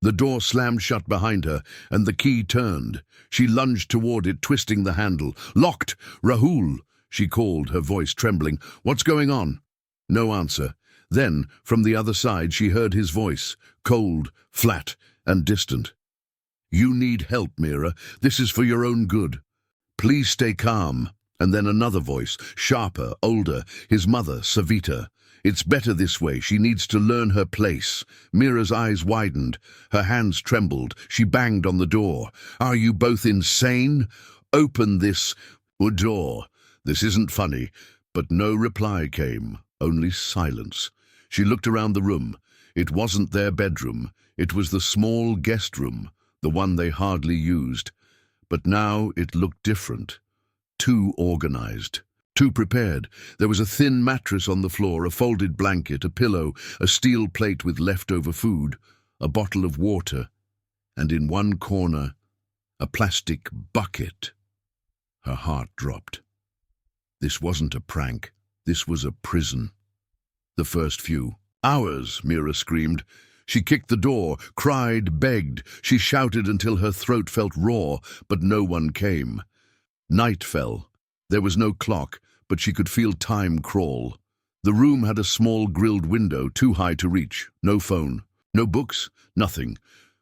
The door slammed shut behind her, and the key turned. She lunged toward it, twisting the handle. "Locked! Rahul!" she called, her voice trembling. "What's going on?" No answer. Then, from the other side, she heard his voice, cold, flat, and distant. "You need help, Mira. This is for your own good. Please stay calm." And then another voice, sharper, older, his mother, Savita. "It's better this way. She needs to learn her place." Mira's eyes widened. Her hands trembled. She banged on the door. "Are you both insane? Open this door." "This isn't funny." But no reply came, only silence. She looked around the room. It wasn't their bedroom. It was the small guest room, the one they hardly used. But now it looked different. Too organized. Too prepared. There was a thin mattress on the floor, a folded blanket, a pillow, a steel plate with leftover food, a bottle of water, and in one corner, a plastic bucket. Her heart dropped. This wasn't a prank. This was a prison. The first few hours, Mira screamed. She kicked the door, cried, begged. She shouted until her throat felt raw, but no one came. Night fell. There was no clock, but she could feel time crawl. The room had a small grilled window, too high to reach. No phone, no books, nothing.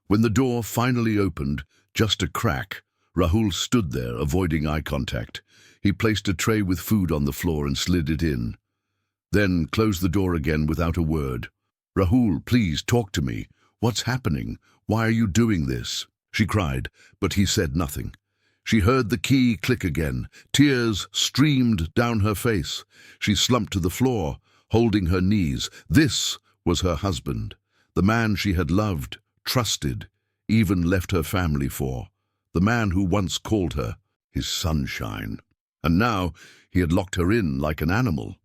When the door finally opened, just a crack, Rahul stood there, avoiding eye contact. He placed a tray with food on the floor and slid it in. Then closed the door again without a word. "Rahul, please talk to me. What's happening? Why are you doing this?" she cried, but he said nothing. She heard the key click again. Tears streamed down her face. She slumped to the floor, holding her knees. This was her husband, the man she had loved, trusted, even left her family for, the man who once called her his sunshine. And now he had locked her in like an animal.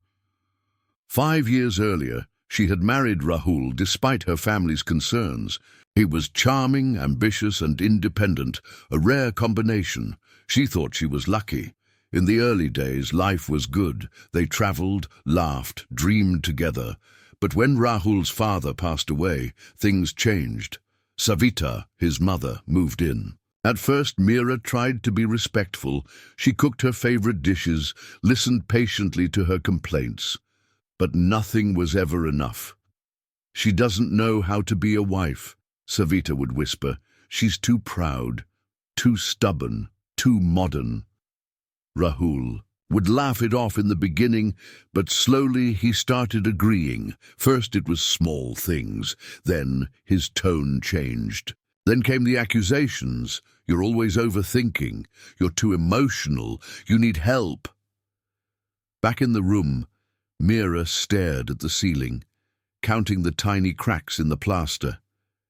5 years earlier, she had married Rahul despite her family's concerns. He was charming, ambitious, and independent, a rare combination. She thought she was lucky. In the early days, life was good. They traveled, laughed, dreamed together. But when Rahul's father passed away, things changed. Savita, his mother, moved in. At first, Mira tried to be respectful. She cooked her favorite dishes, listened patiently to her complaints. But nothing was ever enough. "She doesn't know how to be a wife," Savita would whisper. "She's too proud, too stubborn, too modern." Rahul would laugh it off in the beginning, but slowly he started agreeing. First it was small things, then his tone changed. Then came the accusations. "You're always overthinking. You're too emotional. You need help." Back in the room, Mira stared at the ceiling, counting the tiny cracks in the plaster.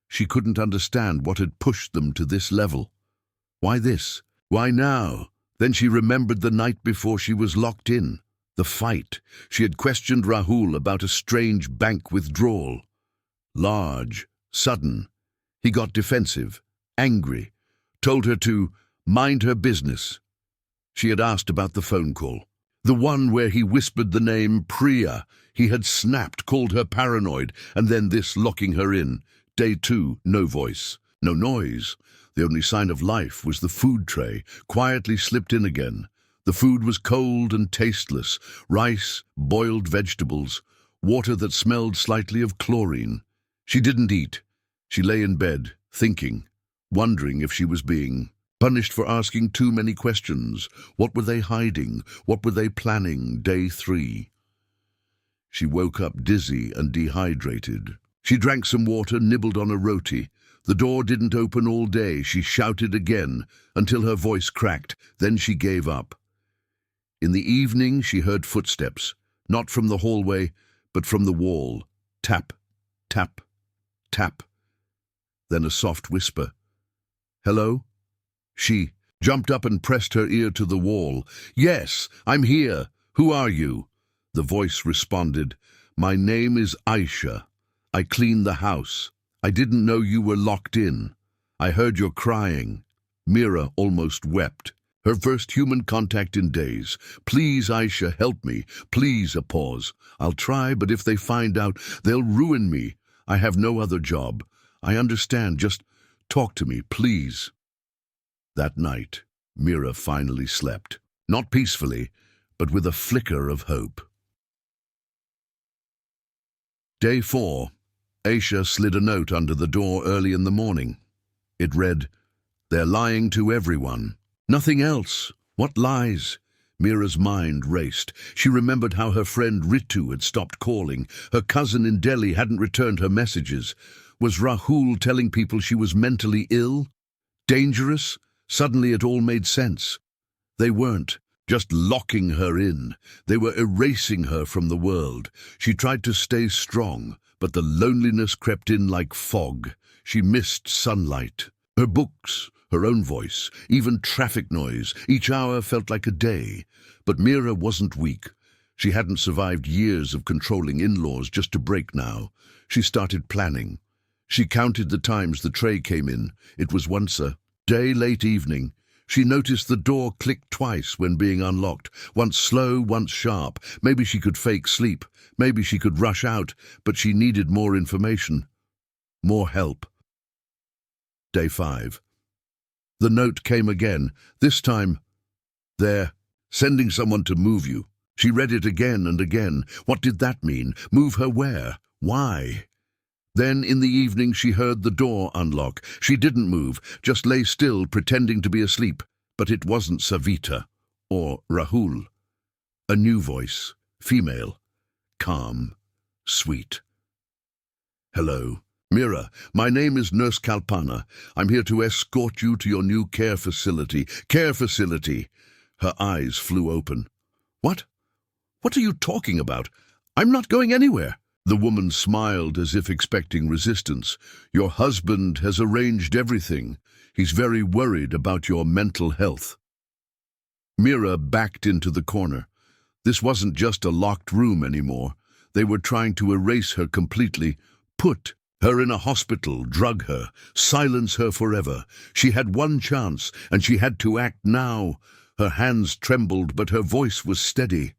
She couldn't understand what had pushed them to this level. Why this? Why now? Then she remembered the night before she was locked in. The fight. She had questioned Rahul about a strange bank withdrawal. Large, sudden. He got defensive, angry, told her to mind her business. She had asked about the phone call. The one where he whispered the name Priya. He had snapped, called her paranoid, and then this locking her in. Day 2, no voice, no noise. The only sign of life was the food tray, quietly slipped in again. The food was cold and tasteless. Rice, boiled vegetables, water that smelled slightly of chlorine. She didn't eat. She lay in bed, thinking, wondering if she was being punished for asking too many questions. What were they hiding? What were they planning? Day 3. She woke up dizzy and dehydrated. She drank some water, nibbled on a roti. The door didn't open all day. She shouted again until her voice cracked. Then she gave up. In the evening, she heard footsteps, not from the hallway, but from the wall. Tap, tap, tap. Then a soft whisper. "Hello?" She jumped up and pressed her ear to the wall. "Yes, I'm here. Who are you?" The voice responded, "My name is Aisha. I clean the house. I didn't know you were locked in. I heard your crying." Mira almost wept. Her first human contact in days. "Please, Aisha, help me. Please," a pause. "I'll try, but if they find out, they'll ruin me. I have no other job. I understand. Just talk to me, please." That night, Mira finally slept. Not peacefully, but with a flicker of hope. Day 4. Aisha slid a note under the door early in the morning. It read, "They're lying to everyone." Nothing else. What lies? Mira's mind raced. She remembered how her friend Ritu had stopped calling. Her cousin in Delhi hadn't returned her messages. Was Rahul telling people she was mentally ill? Dangerous? Suddenly it all made sense. They weren't just locking her in. They were erasing her from the world. She tried to stay strong, but the loneliness crept in like fog. She missed sunlight. Her books, her own voice, even traffic noise. Each hour felt like a day. But Mira wasn't weak. She hadn't survived years of controlling in-laws just to break now. She started planning. She counted the times the tray came in. It was once a day late evening. She noticed the door click twice when being unlocked, once slow, once sharp. Maybe she could fake sleep. Maybe she could rush out, but she needed more information. More help. Day 5. The note came again. This time, "They're sending someone to move you." She read it again and again. What did that mean? Move her where? Why? Then in the evening she heard the door unlock. She didn't move, just lay still, pretending to be asleep. But it wasn't Savita or Rahul. A new voice, female, calm, sweet. "Hello. Mira, my name is Nurse Kalpana. I'm here to escort you to your new care facility." Care facility! Her eyes flew open. What? What are you talking about? I'm not going anywhere." The woman smiled as if expecting resistance. "Your husband has arranged everything. He's very worried about your mental health." Mira backed into the corner. This wasn't just a locked room anymore. They were trying to erase her completely, put her in a hospital, drug her, silence her forever. She had one chance, and she had to act now. Her hands trembled, but her voice was steady.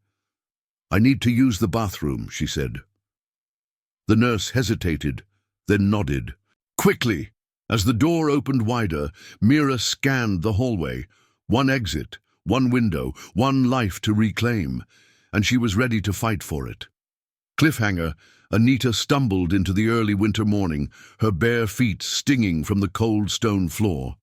"I need to use the bathroom," she said. The nurse hesitated, then nodded. Quickly! As the door opened wider, Mira scanned the hallway. One exit, one window, one life to reclaim, and she was ready to fight for it. Cliffhanger, Anita stumbled into the early winter morning, her bare feet stinging from the cold stone floor.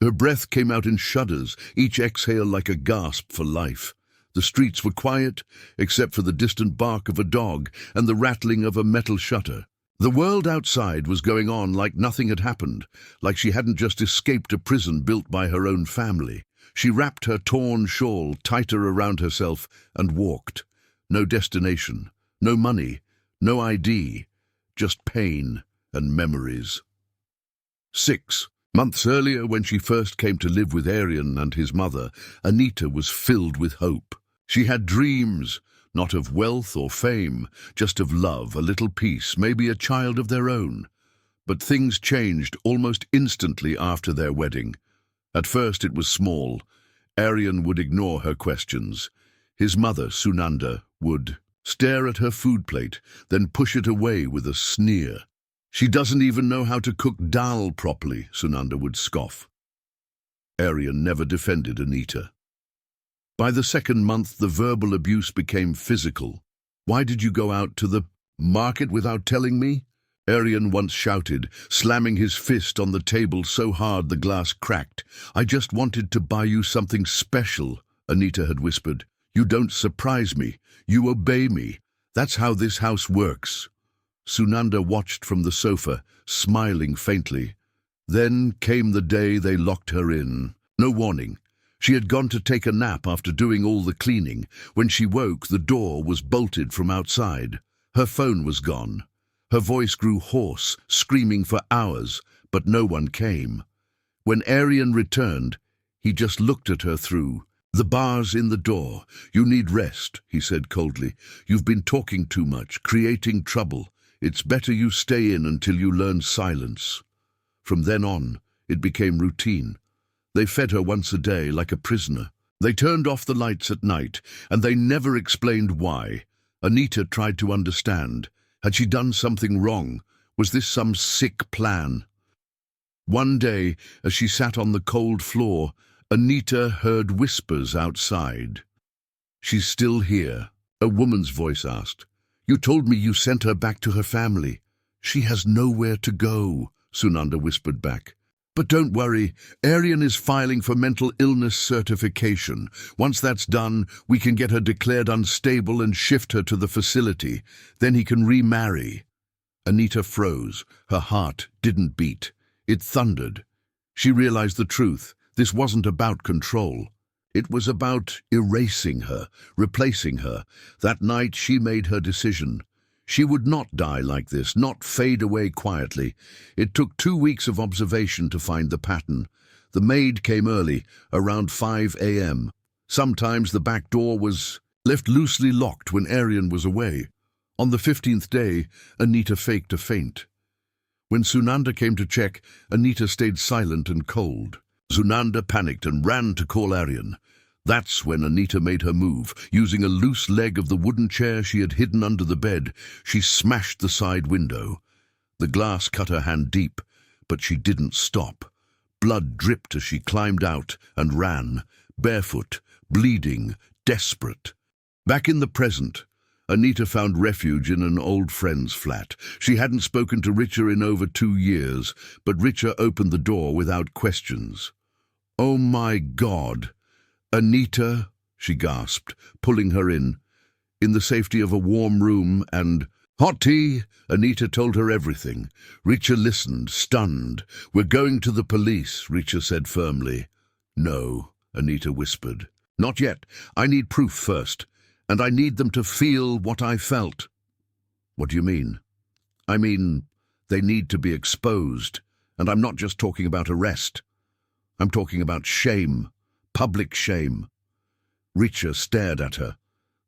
Her breath came out in shudders, each exhale like a gasp for life. The streets were quiet, except for the distant bark of a dog and the rattling of a metal shutter. The world outside was going on like nothing had happened, like she hadn't just escaped a prison built by her own family. She wrapped her torn shawl tighter around herself and walked. No destination, no money, no ID, just pain and memories. 6 months earlier, when she first came to live with Aryan and his mother, Anita was filled with hope. She had dreams, not of wealth or fame, just of love, a little peace, maybe a child of their own. But things changed almost instantly after their wedding. At first it was small. Aryan would ignore her questions. His mother, Sunanda, would stare at her food plate, then push it away with a sneer. "She doesn't even know how to cook dal properly," Sunanda would scoff. Aryan never defended Anita. By the second month, the verbal abuse became physical. "Why did you go out to the market without telling me?" Aryan once shouted, slamming his fist on the table so hard the glass cracked. "I just wanted to buy you something special," Anita had whispered. "You don't surprise me. You obey me. That's how this house works." Sunanda watched from the sofa, smiling faintly. Then came the day they locked her in. No warning. She had gone to take a nap after doing all the cleaning. When she woke, the door was bolted from outside. Her phone was gone. Her voice grew hoarse, screaming for hours, but no one came. When Aryan returned, he just looked at her through the bars in the door. "You need rest," he said coldly. "You've been talking too much, creating trouble. It's better you stay in until you learn silence." From then on, it became routine. They fed her once a day like a prisoner. They turned off the lights at night, and they never explained why. Anita tried to understand. Had she done something wrong? Was this some sick plan? One day, as she sat on the cold floor, Anita heard whispers outside. "She's still here," a woman's voice asked. "You told me you sent her back to her family." "She has nowhere to go," Sunanda whispered back. "But don't worry, Aryan is filing for mental illness certification. Once that's done, we can get her declared unstable and shift her to the facility. Then he can remarry." Anita froze. Her heart didn't beat. It thundered. She realized the truth. This wasn't about control. It was about erasing her, replacing her. That night she made her decision. She would not die like this, not fade away quietly. It took 2 weeks of observation to find the pattern. The maid came early, around 5 a.m. Sometimes the back door was left loosely locked when Aryan was away. On the 15th day, Anita faked a faint. When Sunanda came to check, Anita stayed silent and cold. Sunanda panicked and ran to call Aryan. That's when Anita made her move. Using a loose leg of the wooden chair she had hidden under the bed, she smashed the side window. The glass cut her hand deep, but she didn't stop. Blood dripped as she climbed out and ran, barefoot, bleeding, desperate. Back in the present, Anita found refuge in an old friend's flat. She hadn't spoken to Richa in over 2 years, but Richa opened the door without questions. "Oh my God! Anita," she gasped, pulling her in the safety of a warm room and hot tea. Anita told her everything. Richa listened, stunned. "We're going to the police," Richa said firmly. "No," Anita whispered. "Not yet. I need proof first, and I need them to feel what I felt." "What do you mean?" "I mean, they need to be exposed, and I'm not just talking about arrest. I'm talking about shame. Public shame." Richa stared at her.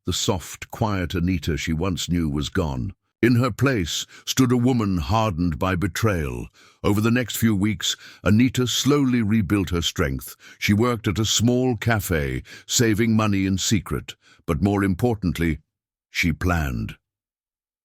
The soft, quiet Anita she once knew was gone. In her place stood a woman hardened by betrayal. Over the next few weeks, Anita slowly rebuilt her strength. She worked at a small cafe, saving money in secret. But more importantly, she planned.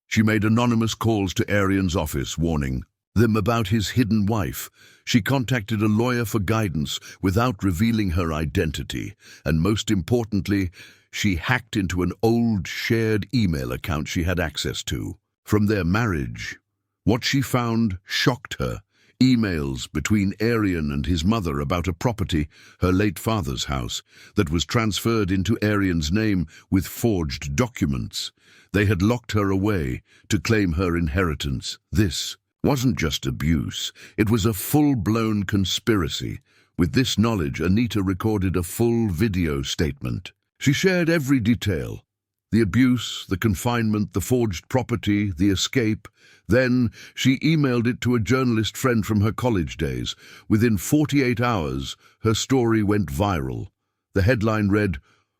She made anonymous calls to Aryan's office, warning them about his hidden wife. She contacted a lawyer for guidance without revealing her identity. And most importantly, she hacked into an old shared email account she had access to. From their marriage, what she found shocked her. Emails between Aryan and his mother about a property, her late father's house, that was transferred into Aryan's name with forged documents. They had locked her away to claim her inheritance. This wasn't just abuse, it was a full-blown conspiracy. With this knowledge, Anita recorded a full video statement. She shared every detail: the abuse, the confinement, the forged property, the escape. Then she emailed it to a journalist friend from her college days. Within 48 hours, her story went viral. The headline read,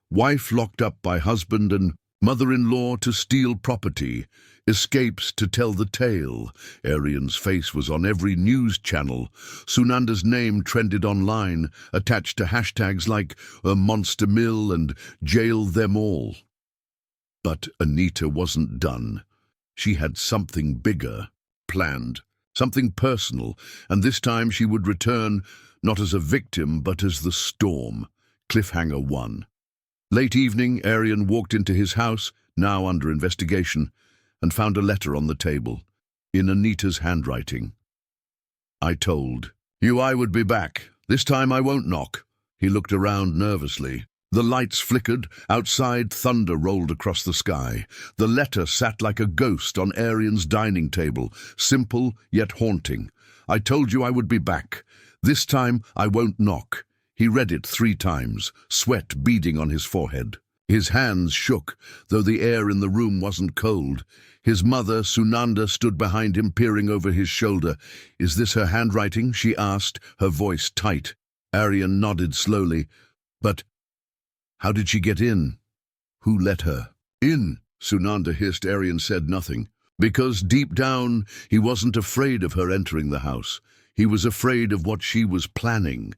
"Wife locked up by husband and mother-in-law to steal property, escapes to tell the tale." Aryan's face was on every news channel. Sunanda's name trended online, attached to hashtags like Monster Mill and Jail Them All. But Anita wasn't done. She had something bigger planned, something personal, and this time she would return not as a victim but as the storm. Cliffhanger 1. Late evening, Aryan walked into his house, now under investigation, and found a letter on the table, in Anita's handwriting. "I told you I would be back. This time I won't knock." He looked around nervously. The lights flickered. Outside, thunder rolled across the sky. The letter sat like a ghost on Aryan's dining table, simple yet haunting. "I told you I would be back. This time I won't knock." He read it 3 times, sweat beading on his forehead. His hands shook, though the air in the room wasn't cold. His mother, Sunanda, stood behind him, peering over his shoulder. "Is this her handwriting?" she asked, her voice tight. Aryan nodded slowly. "But how did she get in? Who let her in?" Sunanda hissed. Aryan said nothing. Because deep down, he wasn't afraid of her entering the house. He was afraid of what she was planning.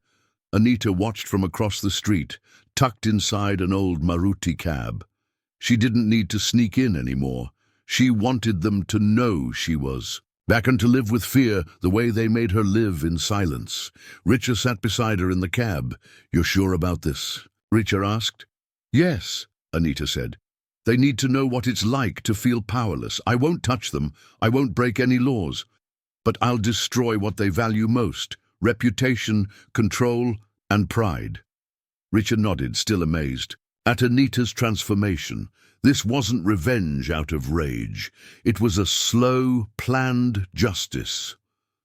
Anita watched from across the street, tucked inside an old Maruti cab. She didn't need to sneak in anymore. She wanted them to know she was Back and to live with fear, the way they made her live in silence. Richa sat beside her in the cab. "You're sure about this?" Richa asked. "Yes," Anita said. "They need to know what it's like to feel powerless. I won't touch them. I won't break any laws. But I'll destroy what they value most: reputation, control, and pride." Richa nodded, still amazed. At Anita's transformation, this wasn't revenge out of rage. It was a slow, planned justice.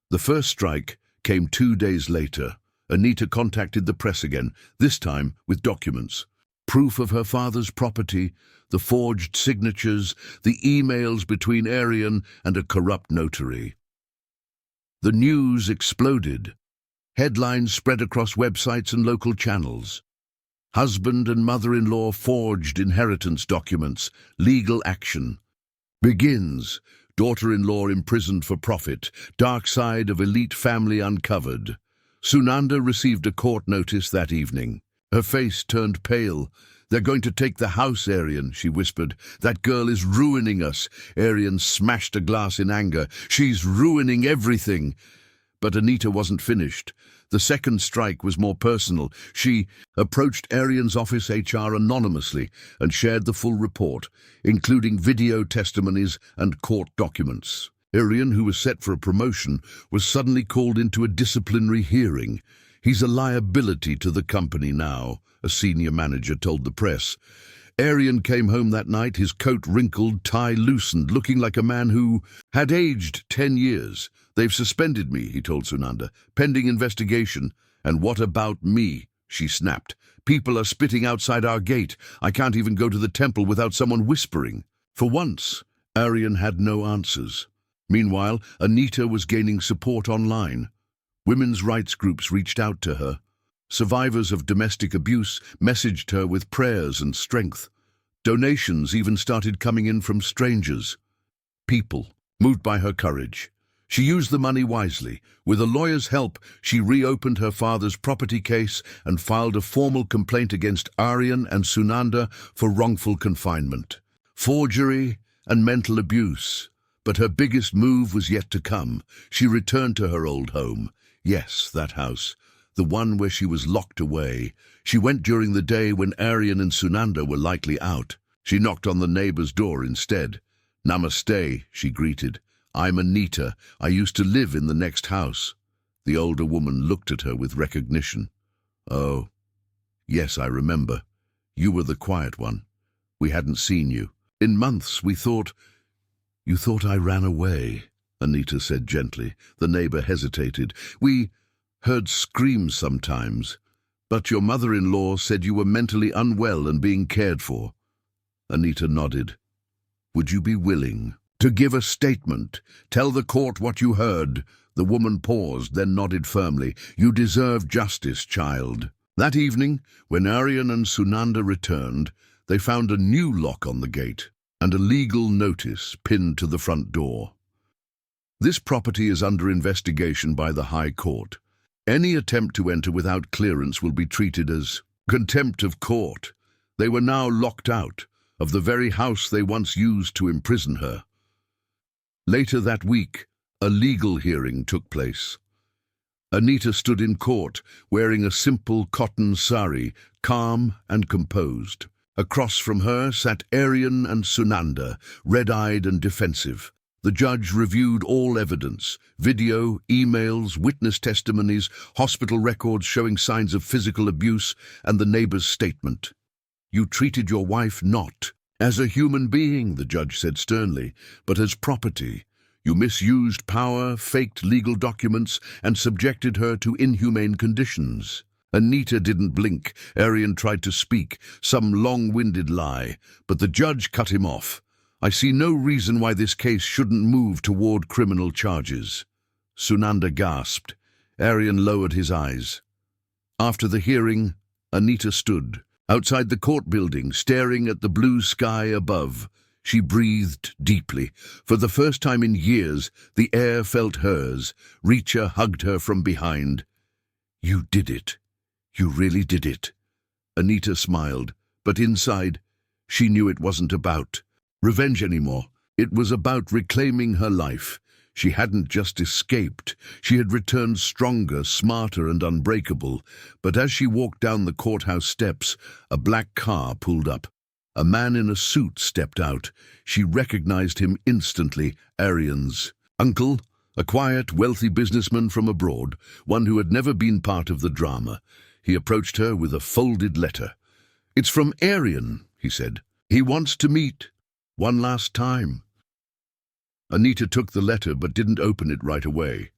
The first strike came 2 days later. Anita contacted the press again, this time with documents. Proof of her father's property, the forged signatures, the emails between Aryan and a corrupt notary. The news exploded. Headlines spread across websites and local channels. Husband and mother-in-law forged inheritance documents. Legal action begins. Daughter-in-law imprisoned for profit. Dark side of elite family uncovered. Sunanda received a court notice that evening. Her face turned pale. "They're going to take the house, Aryan," she whispered. "That girl is ruining us." Aryan smashed a glass in anger. "She's ruining everything." But Anita wasn't finished. The second strike was more personal. She approached Aryan's office HR anonymously and shared the full report, including video testimonies and court documents. Aryan, who was set for a promotion, was suddenly called into a disciplinary hearing. "He's a liability to the company now," a senior manager told the press. Aryan came home that night, his coat wrinkled, tie loosened, looking like a man who had aged 10 years. "They've suspended me," he told Sunanda, "pending investigation." "And what about me?" she snapped. "People are spitting outside our gate. I can't even go to the temple without someone whispering." For once, Aryan had no answers. Meanwhile, Anita was gaining support online. Women's rights groups reached out to her. Survivors of domestic abuse messaged her with prayers and strength. Donations even started coming in from strangers. People, moved by her courage. She used the money wisely. With a lawyer's help, she reopened her father's property case and filed a formal complaint against Aryan and Sunanda for wrongful confinement, forgery, and mental abuse. But her biggest move was yet to come. She returned to her old home. Yes, that house. The one where she was locked away. She went during the day when Aryan and Sunanda were likely out. She knocked on the neighbor's door instead. "Namaste," she greeted. "I'm Anita. I used to live in the next house." The older woman looked at her with recognition. "Oh, yes, I remember. You were the quiet one. We hadn't seen you. In months, we thought—" "You thought I ran away," Anita said gently. The neighbor hesitated. "We heard screams sometimes, but your mother-in-law said you were mentally unwell and being cared for." Anita nodded. "Would you be willing to give a statement? Tell the court what you heard?" The woman paused, then nodded firmly. "You deserve justice, child." That evening, when Aryan and Sunanda returned, they found a new lock on the gate and a legal notice pinned to the front door. "This property is under investigation by the High Court. Any attempt to enter without clearance will be treated as contempt of court." They were now locked out of the very house they once used to imprison her. Later that week, a legal hearing took place. Anita stood in court, wearing a simple cotton sari, calm and composed. Across from her sat Aryan and Sunanda, red-eyed and defensive. The judge reviewed all evidence: video, emails, witness testimonies, hospital records showing signs of physical abuse, and the neighbor's statement. "You treated your wife not as a human being," the judge said sternly, "but as property. You misused power, faked legal documents, and subjected her to inhumane conditions." Anita didn't blink. Aryan tried to speak, some long-winded lie, but the judge cut him off. "I see no reason why this case shouldn't move toward criminal charges." Sunanda gasped. Aryan lowered his eyes. After the hearing, Anita stood outside the court building, staring at the blue sky above. She breathed deeply. For the first time in years, the air felt hers. Richa hugged her from behind. "You did it. You really did it." Anita smiled, but inside, she knew it wasn't about revenge anymore. It was about reclaiming her life. She hadn't just escaped. She had returned stronger, smarter, and unbreakable. But as she walked down the courthouse steps, a black car pulled up. A man in a suit stepped out. She recognized him instantly, Arian's uncle, a quiet, wealthy businessman from abroad, one who had never been part of the drama. He approached her with a folded letter. "It's from Arian," he said. "He wants to meet. One last time." Anita took the letter but didn't open it right away.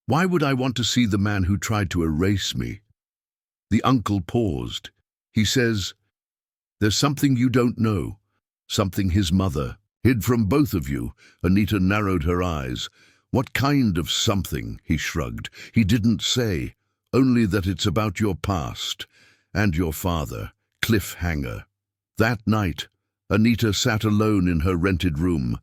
"Why would I want to see the man who tried to erase me?" The uncle paused. He says, "There's something you don't know, something his mother hid from both of you." Anita narrowed her eyes. "What kind of something?" He shrugged. "He didn't say, only that it's about your past and your father." Cliffhanger. That night, Anita sat alone in her rented room.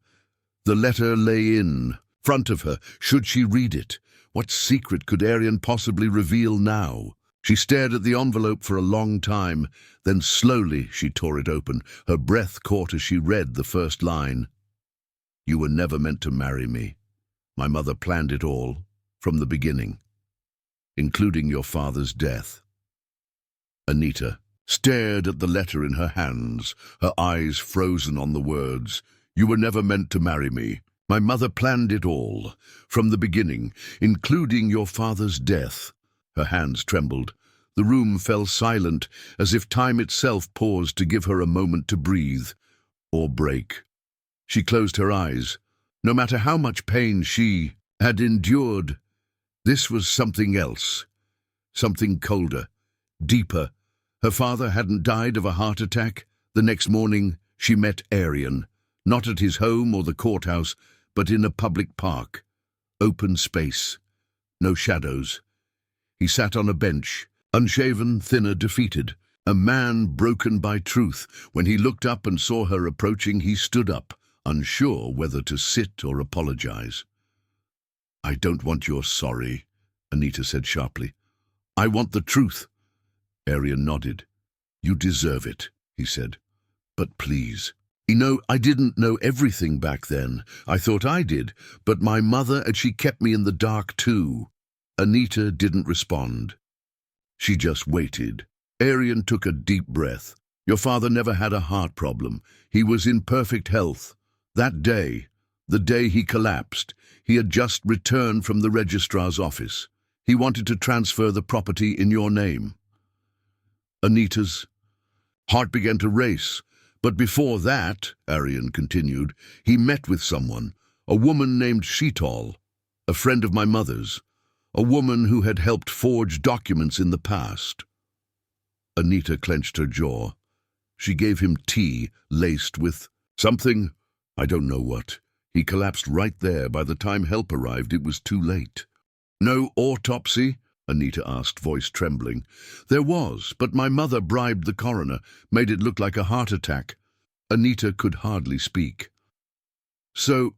The letter lay in front of her. Should she read it? What secret could Arian possibly reveal now? She stared at the envelope for a long time. Then slowly she tore it open. Her breath caught as she read the first line. "You were never meant to marry me. My mother planned it all, from the beginning, including your father's death." Anita stared at the letter in her hands, her eyes frozen on the words. "You were never meant to marry me. My mother planned it all, from the beginning, including your father's death." Her hands trembled. The room fell silent, as if time itself paused to give her a moment to breathe, or break. She closed her eyes. No matter how much pain she had endured, this was something else, something colder, deeper. Her father hadn't died of a heart attack. The next morning, she met Arian, not at his home or the courthouse, but in a public park. Open space, no shadows. He sat on a bench, unshaven, thinner, defeated, a man broken by truth. When he looked up and saw her approaching, he stood up, unsure whether to sit or apologize. "I don't want your sorry," Anita said sharply. "I want the truth." Arian nodded. "You deserve it," he said. "But please." I didn't know everything back then. I thought I did, but my mother, and she kept me in the dark too." Anita didn't respond. She just waited. Arian took a deep breath. "Your father never had a heart problem. He was in perfect health. That day, the day he collapsed, he had just returned from the registrar's office. He wanted to transfer the property in your name." Anita's heart began to race. "But before that," Arian continued, "he met with someone, a woman named Sheetal, a friend of my mother's, a woman who had helped forge documents in the past." Anita clenched her jaw. She gave him tea laced with something, I don't know what. He collapsed right there. By the time help arrived, it was too late. "No autopsy?" Anita asked, voice trembling. "There was, but my mother bribed the coroner, made it look like a heart attack." Anita could hardly speak. "So,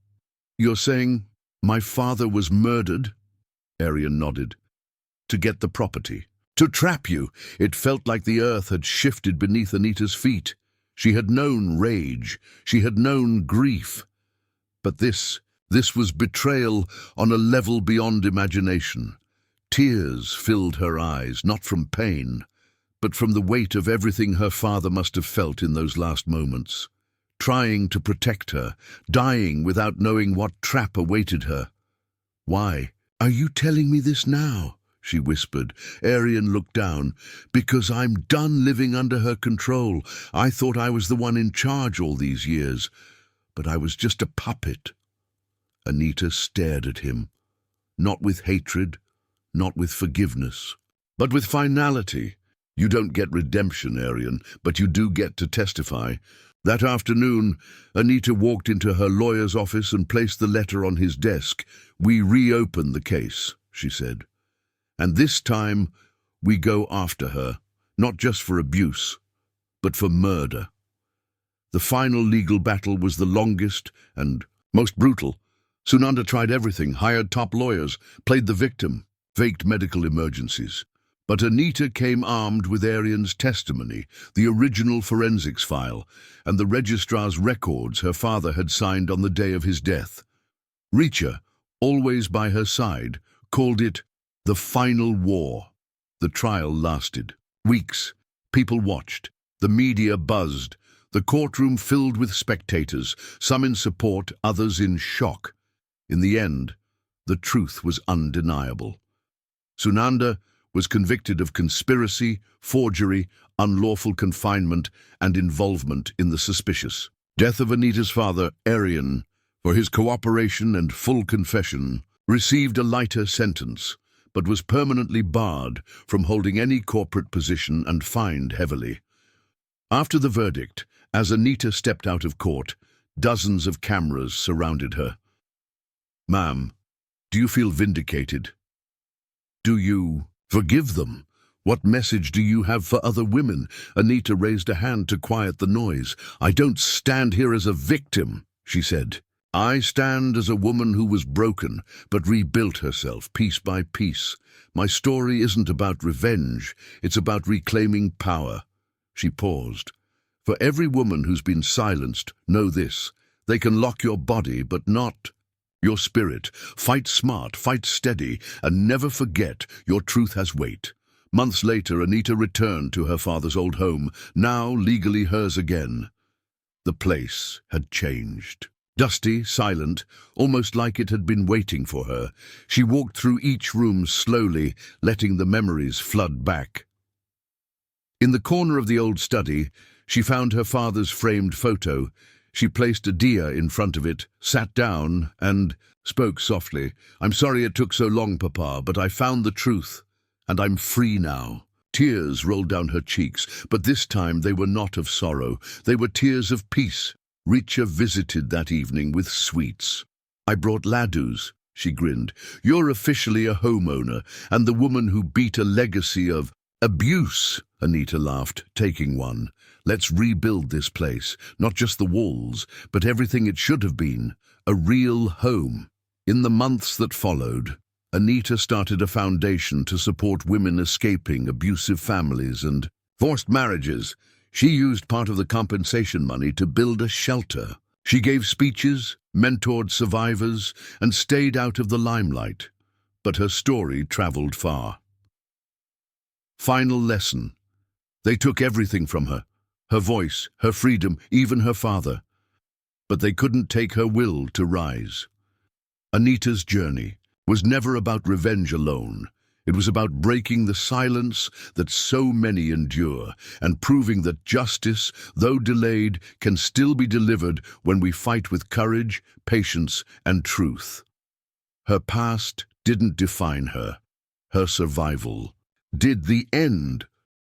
you're saying my father was murdered?" Arian nodded. "To get the property. To trap you." It felt like the earth had shifted beneath Anita's feet. She had known rage. She had known grief. But this was betrayal on a level beyond imagination. Tears filled her eyes, not from pain, but from the weight of everything her father must have felt in those last moments. Trying to protect her, dying without knowing what trap awaited her. "Why are you telling me this now?" she whispered. Arian looked down. "Because I'm done living under her control. I thought I was the one in charge all these years, but I was just a puppet." Anita stared at him, not with hatred, not with forgiveness, but with finality. "You don't get redemption, Arian, but you do get to testify." That afternoon, Anita walked into her lawyer's office and placed the letter on his desk. "We reopen the case," she said. "And this time, we go after her, not just for abuse, but for murder." The final legal battle was the longest and most brutal. Sunanda tried everything, hired top lawyers, played the victim, faked medical emergencies. But Anita came armed with Arian's testimony, the original forensics file, and the registrar's records her father had signed on the day of his death. Richa, always by her side, called it the final war. The trial lasted weeks. People watched. The media buzzed. The courtroom filled with spectators, some in support, others in shock. In the end, the truth was undeniable. Sunanda was convicted of conspiracy, forgery, unlawful confinement, and involvement in the suspicious death of Anita's father, Aryan, for his cooperation and full confession, received a lighter sentence, but was permanently barred from holding any corporate position and fined heavily. After the verdict, as Anita stepped out of court, dozens of cameras surrounded her. "Ma'am, do you feel vindicated? Do you forgive them? What message do you have for other women?" Anita raised a hand to quiet the noise. "I don't stand here as a victim," she said. "I stand as a woman who was broken, but rebuilt herself piece by piece. My story isn't about revenge, it's about reclaiming power." She paused. "For every woman who's been silenced, know this: they can lock your body, but not your spirit. Fight smart, fight steady, and never forget your truth has weight." Months later, Anita returned to her father's old home, now legally hers again. The place had changed. Dusty, silent, almost like it had been waiting for her. She walked through each room slowly, letting the memories flood back. In the corner of the old study, she found her father's framed photo. She placed a diya in front of it, sat down, and spoke softly. "I'm sorry it took so long, Papa, but I found the truth, and I'm free now." Tears rolled down her cheeks, but this time they were not of sorrow. They were tears of peace. Richa visited that evening with sweets. "I brought laddus," she grinned. "You're officially a homeowner, and the woman who beat a legacy of abuse." Anita laughed, taking one. "Let's rebuild this place, not just the walls, but everything it should have been, a real home." In the months that followed, Anita started a foundation to support women escaping abusive families and forced marriages. She used part of the compensation money to build a shelter. She gave speeches, mentored survivors, and stayed out of the limelight. But her story traveled far. Final lesson. They took everything from her: her voice, her freedom, even her father. But they couldn't take her will to rise. Anita's journey was never about revenge alone. It was about breaking the silence that so many endure and proving that justice, though delayed, can still be delivered when we fight with courage, patience, and truth. Her past didn't define her. Her survival did. The end